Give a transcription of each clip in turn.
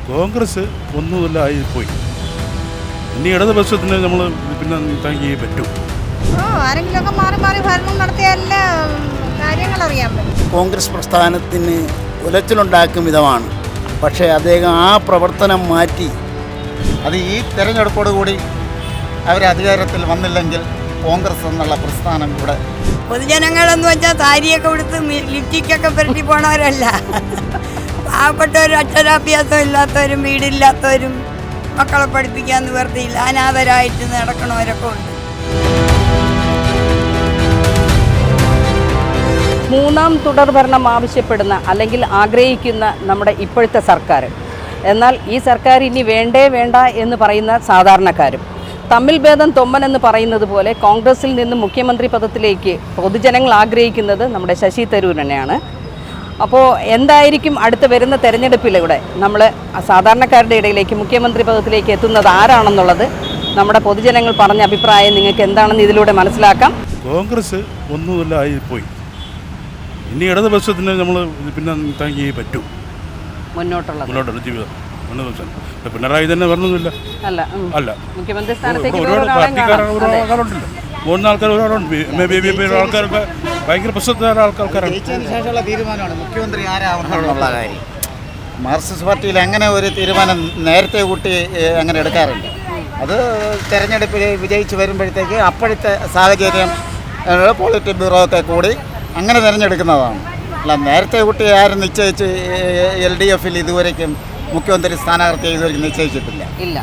കോൺഗ്രസ് ഒന്നുമില്ല ആയിപ്പോയി. ഇനി ഇടതുപക്ഷത്തിന് നമ്മൾ പിന്നെ താങ്കി പറ്റും. ആരെങ്കിലുമൊക്കെ മാറി മാറി ഭരണം നടത്തിയാലല്ല കാര്യങ്ങൾ അറിയാൻ പറ്റും. കോൺഗ്രസ് പ്രസ്ഥാനത്തിന് ഉലച്ചിലുണ്ടാക്കും വിധമാണ്. പക്ഷേ അദ്ദേഹം ആ പ്രവർത്തനം മാറ്റി അത് ഈ തെരഞ്ഞെടുപ്പോടുകൂടി അവർ അധികാരത്തിൽ വന്നില്ലെങ്കിൽ കോൺഗ്രസ് എന്നുള്ള പ്രസ്ഥാനം ഇവിടെ പൊതുജനങ്ങളെന്ന് വെച്ചാൽ സാരിയൊക്കെ കൊടുത്ത് ലിപ്റ്റിക്കൊക്കെ പുരട്ടി പോണവരല്ല. പാവപ്പെട്ടവരും അക്ഷരാഭ്യാസം ഇല്ലാത്തവരും വീടില്ലാത്തവരും മക്കളെ പഠിപ്പിക്കാൻ നിവർത്തിയില്ല അനാഥരായിട്ട് നടക്കണവരൊക്കെ ഉണ്ട്. മൂന്നാം തുടർ ഭരണം ആവശ്യപ്പെടുന്ന അല്ലെങ്കിൽ ആഗ്രഹിക്കുന്ന നമ്മുടെ ഇപ്പോഴത്തെ സർക്കാർ, എന്നാൽ ഈ സർക്കാർ ഇനി വേണ്ടേ വേണ്ട എന്ന് പറയുന്ന സാധാരണക്കാരും തമ്മിൽ ഭേദം തൊമ്മൻ എന്ന് പറയുന്നത് പോലെ കോൺഗ്രസിൽ നിന്ന് മുഖ്യമന്ത്രി പദത്തിലേക്ക് പൊതുജനങ്ങൾ ആഗ്രഹിക്കുന്നത് നമ്മുടെ ശശി തരൂർ തന്നെയാണ്. അപ്പോൾ എന്തായിരിക്കും അടുത്ത് വരുന്ന തെരഞ്ഞെടുപ്പിലൂടെ നമ്മൾ സാധാരണക്കാരുടെ ഇടയിലേക്ക് മുഖ്യമന്ത്രി പദത്തിലേക്ക് എത്തുന്നത് ആരാണെന്നുള്ളത് നമ്മുടെ പൊതുജനങ്ങൾ പറഞ്ഞ അഭിപ്രായം നിങ്ങൾക്ക് എന്താണെന്ന് ഇതിലൂടെ മനസ്സിലാക്കാം. കോൺഗ്രസ് ഒന്നുമില്ല ആയിപ്പോയി. ഇനി ഇടതുപക്ഷത്തിന് നമ്മൾ പിന്നെ താങ്കി പറ്റും മുന്നോട്ടുള്ള ജീവിതം. പിണറായി തന്നെ വരണമെന്നില്ല. അല്ല മുഖ്യമന്ത്രി സ്ഥാനത്തേക്ക് മൂന്ന് ആൾക്കാർ ആൾക്കാരൊക്കെ ഭയങ്കര പ്രസിദ്ധമായ ആൾക്കാരാണ്. തീരുമാനമാണ് മുഖ്യമന്ത്രി ആരാവണമെന്നുള്ള കാര്യം. മാർക്സിസ്റ്റ് പാർട്ടിയിൽ അങ്ങനെ ഒരു തീരുമാനം നേരത്തെ കൂട്ടി അങ്ങനെ എടുക്കാറില്ല. അത് തെരഞ്ഞെടുപ്പിൽ വിജയിച്ച് വരുമ്പോഴത്തേക്ക് അപ്പോഴത്തെ സാഹചര്യം പോളിറ്റ് ബ്യൂറോ ഒക്കെ കൂടി അങ്ങനെ തിരഞ്ഞെടുക്കുന്നതാണ്. അല്ല നേരത്തെ കൂട്ടി ആരും നിശ്ചയിച്ച് LDFിൽ ഇതുവരേക്കും മുഖ്യമന്ത്രി സ്ഥാനാർത്ഥിയെ ഇതുവരെ നിശ്ചയിച്ചിട്ടില്ല. ഇല്ല.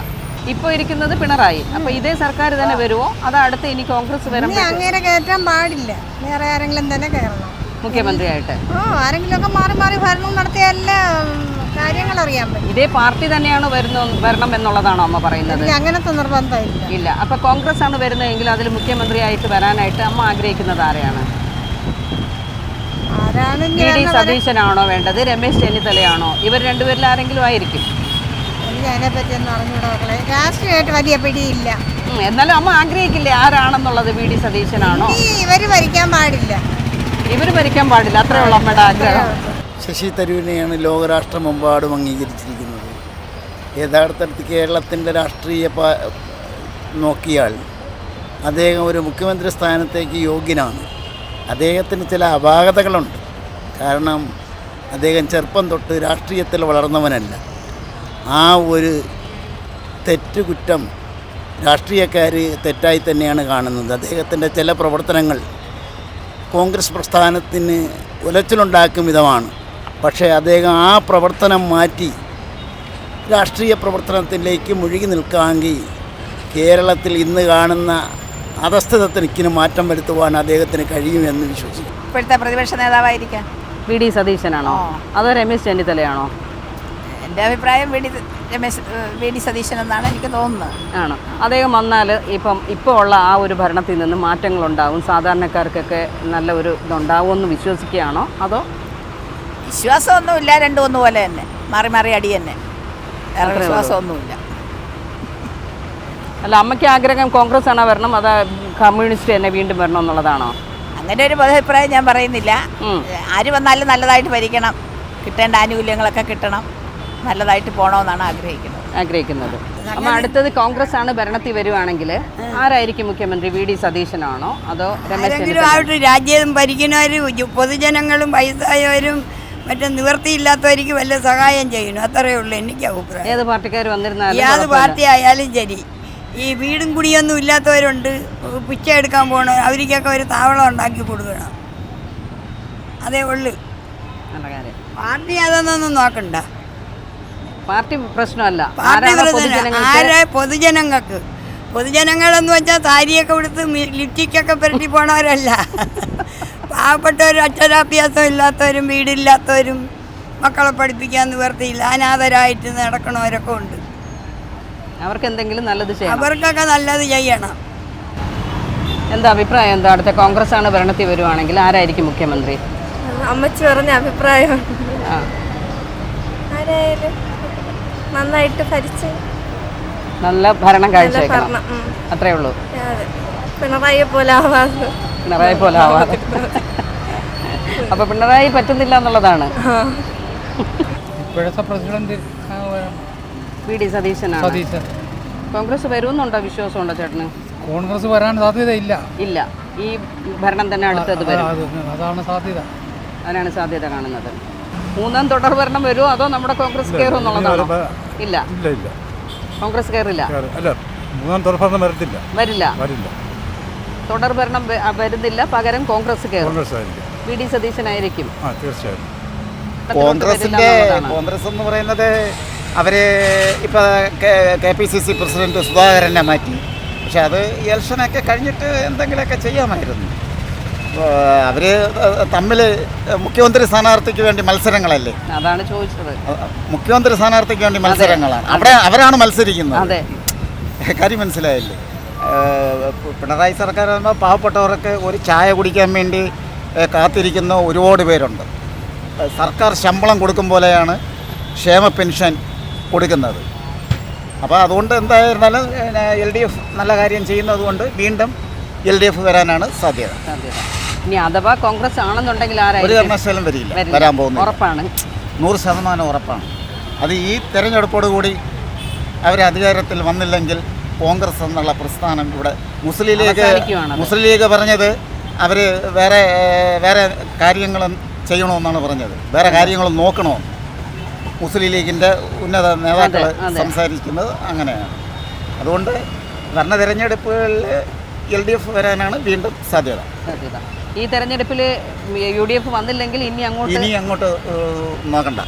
ഇപ്പോൾ ഇരിക്കുന്നത് പിണറായി. അപ്പോൾ ഇതേ സർക്കാർ തന്നെ വരുമോ അതോ അടുത്ത് ഇനി കോൺഗ്രസ് വരുമ്പോൾ അങ്ങനെ കയറ്റാൻ പാടില്ല, വേറെ ആരെങ്കിലും തന്നെ കയറണം മുഖ്യമന്ത്രിയായിട്ട്? ആരെങ്കിലുമൊക്കെ മാറി മാറി ഭരണം നടത്തിയാലല്ല കാര്യങ്ങൾ അറിയാൻ പറ്റും. ഇതേ പാർട്ടി തന്നെയാണ് വരണം എന്നുള്ളതാണോ അമ്മ പറയുന്നത്? അങ്ങനത്തെ നിർബന്ധമില്ല. ഇല്ല. അപ്പോൾ കോൺഗ്രസ് ആണ് വരുന്നതെങ്കിൽ അതിൽ മുഖ്യമന്ത്രിയായിട്ട് വരാനായിട്ട് അമ്മ ആഗ്രഹിക്കുന്നത് ആരെയാണ്? VD സതീശനാണോ വേണ്ടത്, രമേശ് ചെന്നിത്തലയാണോ? ഇവർ രണ്ടുപേരിൽ ആരെങ്കിലും ആയിരിക്കും. രാഷ്ട്രീയമായിട്ട് വലിയ പിടിയില്ല. എന്നാലും അമ്മ ആഗ്രഹിക്കില്ലേ ആരാണെന്നുള്ളത്? VD സതീശനാണോ? ഇവര് ഭരിക്കാൻ പാടില്ല. ഇവർ ഭരിക്കാൻ പാടില്ല, അത്രയുള്ള അമ്മയുടെ ആഗ്രഹം. ശശി തരൂരിനെയാണ് ലോകരാഷ്ട്രമെമ്പാടും അംഗീകരിച്ചിരിക്കുന്നത്. യഥാർത്ഥത്തിൽ കേരളത്തിൻ്റെ രാഷ്ട്രീയ നോക്കിയാൽ അദ്ദേഹം ഒരു മുഖ്യമന്ത്രി സ്ഥാനത്തേക്ക് യോഗ്യനാണ്. അദ്ദേഹത്തിന് ചില അപാകതകളുണ്ട്. കാരണം അദ്ദേഹം ചെറുപ്പം തൊട്ട് രാഷ്ട്രീയത്തിൽ വളർന്നവനല്ല. ആ ഒരു തെറ്റുകുറ്റം രാഷ്ട്രീയക്കാർ തെറ്റായി തന്നെയാണ് കാണുന്നത്. അദ്ദേഹത്തിൻ്റെ ചില പ്രവർത്തനങ്ങൾ കോൺഗ്രസ് പ്രസ്ഥാനത്തിന് ഉലച്ചിലുണ്ടാക്കും വിധമാണ്. പക്ഷേ അദ്ദേഹം ആ പ്രവർത്തനം മാറ്റി രാഷ്ട്രീയ പ്രവർത്തനത്തിലേക്ക് മുഴുകി നിൽക്കാമെങ്കിൽ കേരളത്തിൽ ഇന്ന് കാണുന്ന അധസ്ഥിതത്തിന് മാറ്റം വരുത്തുവാൻ അദ്ദേഹത്തിന് കഴിയുമെന്ന് വിശ്വസിക്കും. ഇപ്പോഴത്തെ പ്രതിപക്ഷ നേതാവായിരിക്കാം VD സതീശനാണോ അതോ രമേശ് ചെന്നിത്തലയാണോ? എൻ്റെ അഭിപ്രായം VD സതീശൻ എന്നാണ് എനിക്ക് തോന്നുന്നത്. ആണോ? അദ്ദേഹം വന്നാൽ ഇപ്പോൾ ഉള്ള ആ ഒരു ഭരണത്തിൽ നിന്ന് മാറ്റങ്ങളുണ്ടാവും, സാധാരണക്കാർക്കൊക്കെ നല്ല ഒരു ഇതുണ്ടാവുമെന്ന് വിശ്വസിക്കുകയാണോ അതോ? വിശ്വാസമൊന്നുമില്ല, രണ്ടും ഒന്നുപോലെ തന്നെ, മാറി മാറി അടി തന്നെ, വേറെ വിശ്വാസമൊന്നുമില്ല. അല്ല, അമ്മയ്ക്ക് ആഗ്രഹം കോൺഗ്രസ് ആണോ വരണം അതോ കമ്മ്യൂണിസ്റ്റ് തന്നെ വീണ്ടും വരണം എന്നുള്ളതാണോ? അങ്ങനെ ഒരു പൊതുഅഭിപ്രായം ഞാൻ പറയുന്നില്ല. ആര് വന്നാലും നല്ലതായിട്ട് ഭരിക്കണം, കിട്ടേണ്ട ആനുകൂല്യങ്ങളൊക്കെ കിട്ടണം, നല്ലതായിട്ട് പോകണമെന്നാണ് ആഗ്രഹിക്കുന്നത്. അമ്മ അടുത്തത് കോൺഗ്രസ് ആണ് ഭരണത്തിൽ വരുവാണെങ്കിൽ ആരായിരിക്കും മുഖ്യമന്ത്രി? VD സതീശനാണോ അതോ രമേശ് ചെന്നിത്തല? രാജ്യം ഭരിക്കുന്നവരും പൊതുജനങ്ങളും വയസ്സായവരും മറ്റേ നിവൃത്തിയില്ലാത്തവർക്ക് വല്ല സഹായം ചെയ്യണം, അത്രയേ ഉള്ളൂ എനിക്ക് അഭിപ്രായം. ഏത് പാർട്ടിക്കാർ വന്നിരുന്നാലും ഏത് പാർട്ടി ആയാലും ശരി. ഈ വീടും കുടിയൊന്നും ഇല്ലാത്തവരുണ്ട്, പിച്ച എടുക്കാൻ പോകണം, അവർക്കൊക്കെ ഒരു താവളം ഉണ്ടാക്കി കൊടുക്കണം, അതേ ഉള്ളു. നല്ല കാര്യം. പാർട്ടി അതൊന്നും നോക്കണ്ട. പാർട്ടി പ്രശ്നമല്ല, പൊതുജനങ്ങളെന്ന് വെച്ചാൽ സാരിയൊക്കെ കൊടുത്ത് ലിപ്റ്റിക്കൊക്കെ പുരട്ടി പോണവരല്ല. പാവപ്പെട്ടവരും അക്ഷരാഭ്യാസം ഇല്ലാത്തവരും വീടില്ലാത്തവരും മക്കളെ പഠിപ്പിക്കാൻ നിവർത്തിയില്ല അനാഥരായിട്ട് നടക്കണവരൊക്കെ ഉണ്ട്. അവർക്ക് എന്തെങ്കിലും നല്ലത് ചെയ്യണം, അവർക്കൊക്കെ നല്ലത് ചെയ്യണം. എന്താ അഭിപ്രായം? എന്താ അടുത്ത കോൺഗ്രസ് ആണ് ഭരണത്തിൽ വരുവാണെങ്കിൽ ആരായിരിക്കും മുഖ്യമന്ത്രി? അമ്മച്ചി പറഞ്ഞ അഭിപ്രായം ആരായാലും നന്നായിട്ട് ഭരിച്ച് നല്ല ഭരണം കാഴ്ചവെക്കണം, അത്രേ ഉള്ളൂ. പിണറായിയെ പോലെ ആവാതെ. അപ്പൊ പിണറായി പറ്റുന്നില്ല എന്നുള്ളതാണ്. ഇപ്പോഴത്തെ പ്രസിഡന്റ് വി ഡി സതീശനാണ്. സതീശൻ. കോൺഗ്രസ് വരുമെന്നുണ്ടോ വിശ്വാസമുണ്ടോ ചേട്ടന്? കോൺഗ്രസ് വരാൻ സാധ്യതയില്ല. ഇല്ല, ഈ ഭരണം തന്നെ അടുത്തത് വരും. അതാണ് സാധ്യത. അതിനാണ് സാധ്യത കാണുന്നത്. മൂന്നാം തുടർ ഭരണം വരുമോ അതോ നമ്മുടെ കോൺഗ്രസ് കയറും എന്നുള്ളതാണോ? ഇല്ല, ഇല്ല ഇല്ല, കോൺഗ്രസ് കയറില്ല. അല്ല, മൂന്നാം തുടർഭരണം വരത്തില്ല, വരില്ല. വരില്ല. തുടർ ഭരണം വരുന്നില്ല, പകരം കോൺഗ്രസ് കയറും. കോൺഗ്രസ് ആയിരിക്കും. വി ഡി സതീശനായിരിക്കും. ആ, തീർച്ചയായും. കോൺഗ്രസ് എന്ന് പറയുന്നത് അവർ ഇപ്പോൾ KPCC പ്രസിഡന്റ് സുധാകരനെ മാറ്റി. പക്ഷെ അത് ഇലക്ഷനൊക്കെ കഴിഞ്ഞിട്ട് എന്തെങ്കിലുമൊക്കെ ചെയ്യാമായിരുന്നു. അവർ തമ്മിൽ മുഖ്യമന്ത്രി സ്ഥാനാർത്ഥിക്ക് വേണ്ടി മത്സരങ്ങളല്ലേ? അതാണ് ചോദിച്ചത്. മുഖ്യമന്ത്രി സ്ഥാനാർത്ഥിക്ക് വേണ്ടി മത്സരങ്ങളാണ്. അവരാണ് മത്സരിക്കുന്നത്. കാര്യം മനസ്സിലായില്ലേ? പിണറായി സർക്കാർ ആകുമ്പോൾ പാവപ്പെട്ടവർക്ക് ഒരു ചായ കുടിക്കാൻ വേണ്ടി കാത്തിരിക്കുന്ന ഒരുപാട് പേരുണ്ട്. സർക്കാർ ശമ്പളം കൊടുക്കും പോലെയാണ് ക്ഷേമ പെൻഷൻ കൊടുക്കുന്നത്. അപ്പോൾ അതുകൊണ്ട് എന്തായിരുന്നാലും LDF നല്ല കാര്യം ചെയ്യുന്നത് കൊണ്ട് വീണ്ടും LDF വരാനാണ് സാധ്യത. ഇനി അഥവാ കോൺഗ്രസ് ആണെന്നുണ്ടെങ്കിൽ ഒരു ആരായിരിക്കും? കാരണവശാലും വരില്ല, വരാൻ പോകുന്നു. ഉറപ്പാണ്, 100% ഉറപ്പാണ്. അത് ഈ തെരഞ്ഞെടുപ്പോടുകൂടി അവർ അധികാരത്തിൽ വന്നില്ലെങ്കിൽ കോൺഗ്രസ് എന്നുള്ള പ്രസ്ഥാനം ഇവിടെ മുസ്ലിം ലീഗ് പറഞ്ഞത് അവർ വേറെ കാര്യങ്ങളും ചെയ്യണമെന്നാണ് പറഞ്ഞത്. വേറെ കാര്യങ്ങളും നോക്കണോ? മുസ്ലിം ലീഗിൻ്റെ ഉന്നത നേതാക്കൾ സംസാരിക്കുന്നത് അങ്ങനെയാണ്. അതുകൊണ്ട് ഭരണ തെരഞ്ഞെടുപ്പുകളിൽ LDF വരാനാണ് വീണ്ടും സാധ്യത. ഈ തെരഞ്ഞെടുപ്പിൽ UDF വന്നില്ലെങ്കിൽ ഇനി അങ്ങോട്ട് നോക്കണ്ട.